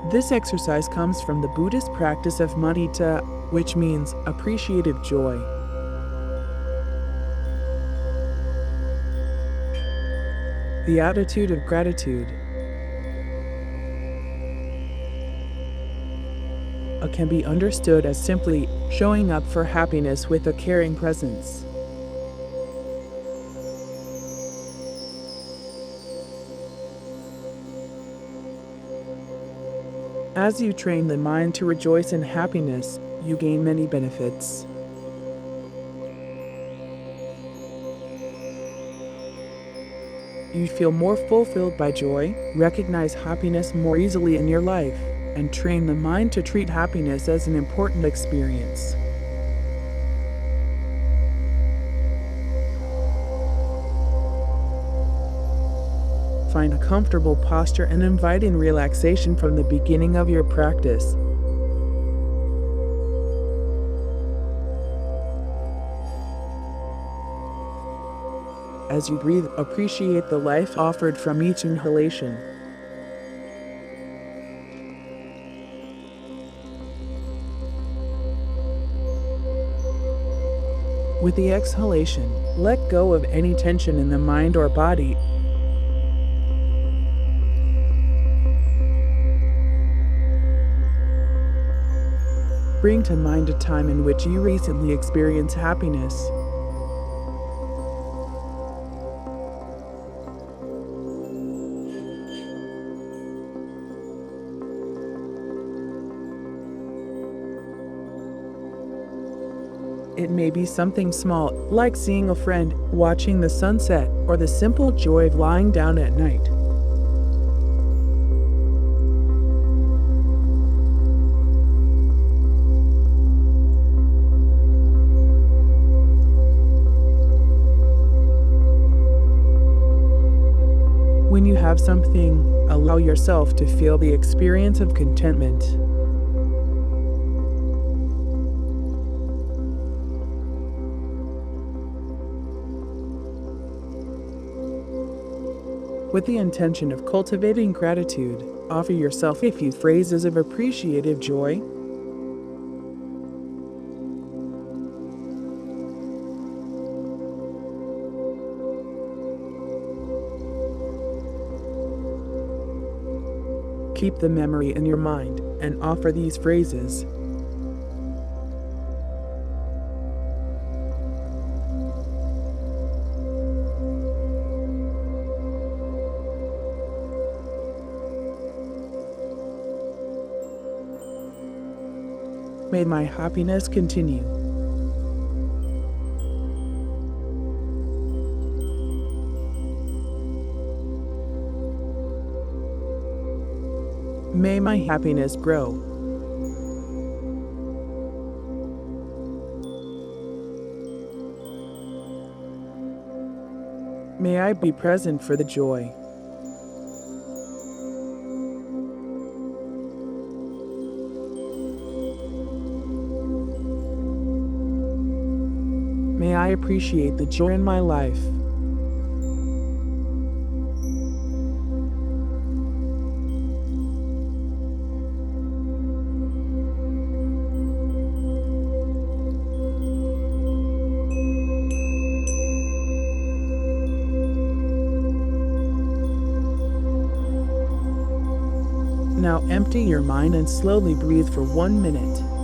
This exercise comes from the Buddhist practice of mudita, which means appreciative joy. The attitude of gratitude can be understood as simply showing up for happiness with a caring presence. As you train the mind to rejoice in happiness, you gain many benefits. You feel more fulfilled by joy, recognize happiness more easily in your life, and train the mind to treat happiness as an important experience. Find a comfortable posture and invite in relaxation from the beginning of your practice. As you breathe, appreciate the life offered from each inhalation. With the exhalation, let go of any tension in the mind or body. Bring to mind a time in which you recently experienced happiness. It may be something small, like seeing a friend, watching the sunset, or the simple joy of lying down at night. When you have something, allow yourself to feel the experience of contentment. With the intention of cultivating gratitude, offer yourself a few phrases of appreciative joy. Keep the memory in your mind and offer these phrases. May my happiness continue. May my happiness grow. May I be present for the joy. May I appreciate the joy in my life. Now empty your mind and slowly breathe for 1 minute.